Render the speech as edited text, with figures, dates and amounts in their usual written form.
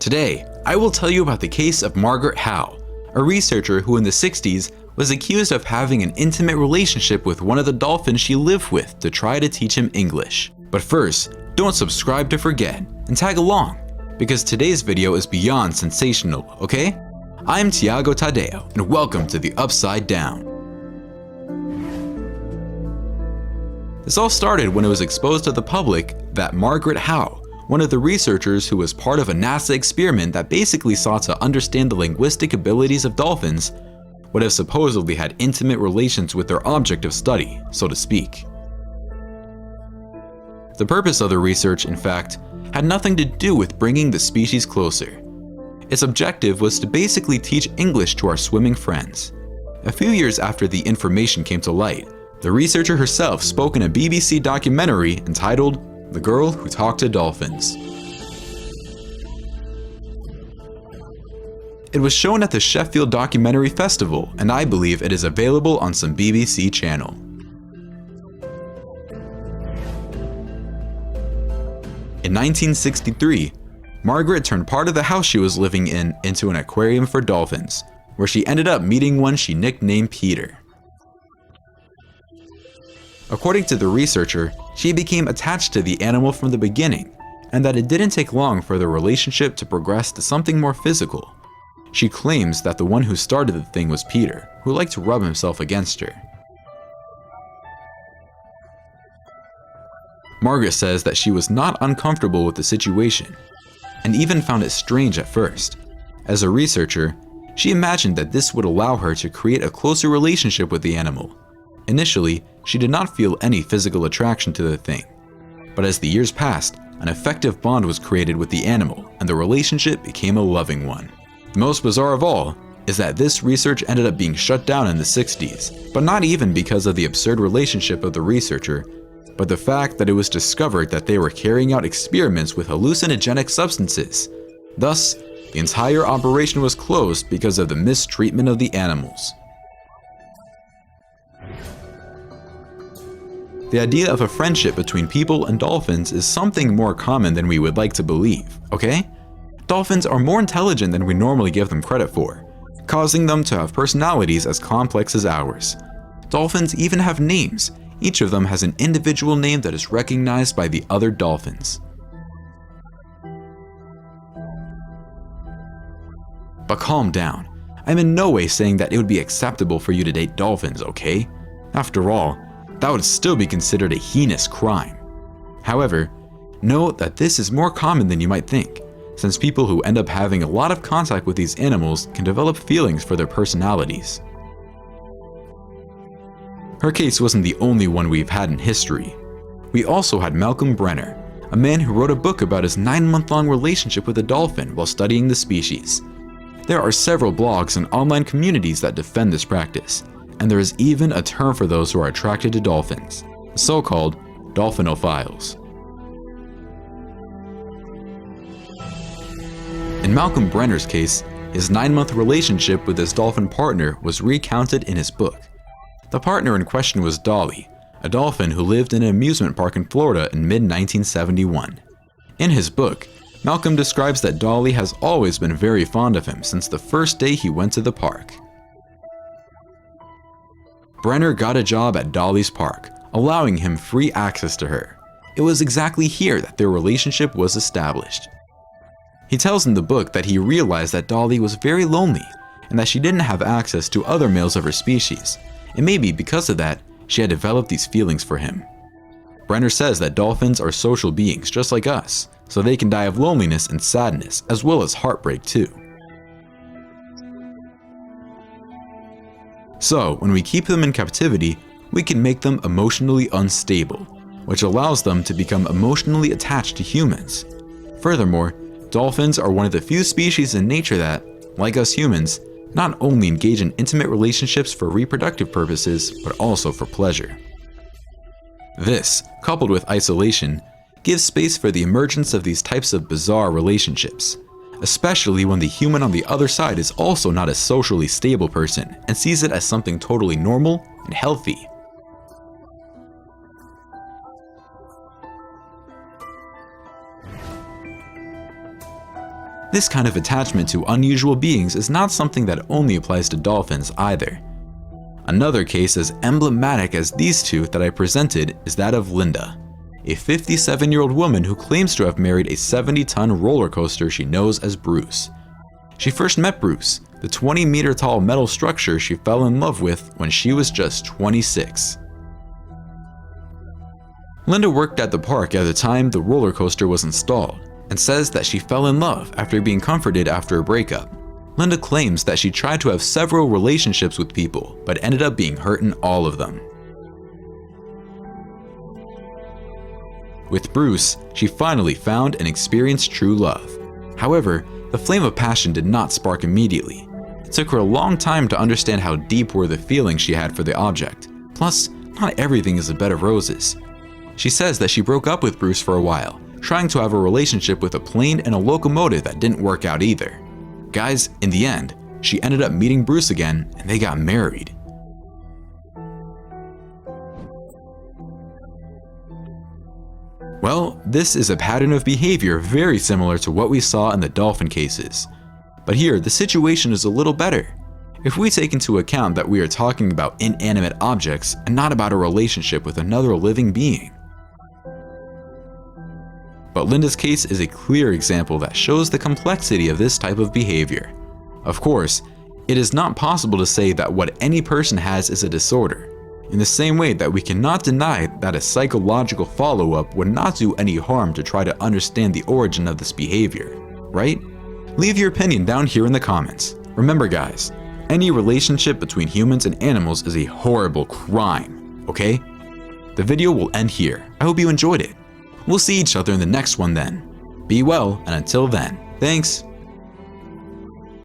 Today, I will tell you about the case of Margaret Howe, a researcher who in the 60s was accused of having an intimate relationship with one of the dolphins she lived with to try to teach him English. But first, don't subscribe to forget and tag along, because today's video is beyond sensational, okay? I'm Tiago Tadeo, and welcome to the Upside Down. This all started when it was exposed to the public that Margaret Howe, one of the researchers who was part of a NASA experiment that basically sought to understand the linguistic abilities of dolphins, would have supposedly had intimate relations with their object of study, so to speak. The purpose of the research, in fact, had nothing to do with bringing the species closer. Its objective was to basically teach English to our swimming friends. A few years after the information came to light, the researcher herself spoke in a BBC documentary entitled "The Girl Who Talked to Dolphins." It was shown at the Sheffield Documentary Festival, and I believe it is available on some BBC channel. In 1963, Margaret turned part of the house she was living in into an aquarium for dolphins, where she ended up meeting one she nicknamed Peter. According to the researcher, she became attached to the animal from the beginning, and that it didn't take long for the relationship to progress to something more physical. She claims that the one who started the thing was Peter, who liked to rub himself against her. Margaret says that she was not uncomfortable with the situation, and even found it strange at first. As a researcher, she imagined that this would allow her to create a closer relationship with the animal. Initially, she did not feel any physical attraction to the thing, but as the years passed, an effective bond was created with the animal, and the relationship became a loving one. The most bizarre of all is that this research ended up being shut down in the 60s, but not even because of the absurd relationship of the researcher, but the fact that it was discovered that they were carrying out experiments with hallucinogenic substances. Thus, the entire operation was closed because of the mistreatment of the animals. The idea of a friendship between people and dolphins is something more common than we would like to believe, okay? Dolphins are more intelligent than we normally give them credit for, causing them to have personalities as complex as ours. Dolphins even have names. Each of them has an individual name that is recognized by the other dolphins. But calm down. I'm in no way saying that it would be acceptable for you to date dolphins, okay? After all, that would still be considered a heinous crime. However, note that this is more common than you might think, since people who end up having a lot of contact with these animals can develop feelings for their personalities. Her case wasn't the only one we've had in history. We also had Malcolm Brenner, a man who wrote a book about his 9-month-long relationship with a dolphin while studying the species. There are several blogs and online communities that defend this practice, and there is even a term for those who are attracted to dolphins, the so-called dolphinophiles. In Malcolm Brenner's case, his 9-month relationship with his dolphin partner was recounted in his book. The partner in question was Dolly, a dolphin who lived in an amusement park in Florida in mid-1971. In his book, Malcolm describes that Dolly has always been very fond of him since the first day he went to the park. Brenner got a job at Dolly's park, allowing him free access to her. It was exactly here that their relationship was established. He tells in the book that he realized that Dolly was very lonely and that she didn't have access to other males of her species, and maybe because of that, she had developed these feelings for him. Brenner says that dolphins are social beings just like us, so they can die of loneliness and sadness as well as heartbreak too. So, when we keep them in captivity, we can make them emotionally unstable, which allows them to become emotionally attached to humans. Furthermore, dolphins are one of the few species in nature that, like us humans, not only engage in intimate relationships for reproductive purposes, but also for pleasure. This, coupled with isolation, gives space for the emergence of these types of bizarre relationships, especially when the human on the other side is also not a socially stable person and sees it as something totally normal and healthy. This kind of attachment to unusual beings is not something that only applies to dolphins either. Another case as emblematic as these two that I presented is that of Linda, a 57-year-old woman who claims to have married a 70-ton roller coaster she knows as Bruce. She first met Bruce, the 20-meter tall metal structure she fell in love with when she was just 26. Linda worked at the park at the time the roller coaster was installed and says that she fell in love after being comforted after a breakup. Linda claims that she tried to have several relationships with people, but ended up being hurt in all of them. With Bruce, she finally found and experienced true love. However, the flame of passion did not spark immediately. It took her a long time to understand how deep were the feelings she had for the object. Plus, not everything is a bed of roses. She says that she broke up with Bruce for a while, trying to have a relationship with a plane and a locomotive that didn't work out either. Guys, in the end, she ended up meeting Bruce again and they got married. Well, this is a pattern of behavior very similar to what we saw in the dolphin cases. But here, the situation is a little better. If we take into account that we are talking about inanimate objects and not about a relationship with another living being. But Linda's case is a clear example that shows the complexity of this type of behavior. Of course, it is not possible to say that what any person has is a disorder, in the same way that we cannot deny that a psychological follow-up would not do any harm to try to understand the origin of this behavior, right? Leave your opinion down here in the comments. Remember guys, any relationship between humans and animals is a horrible crime, okay? The video will end here. I hope you enjoyed it. We'll see each other in the next one then. Be well, and until then, thanks.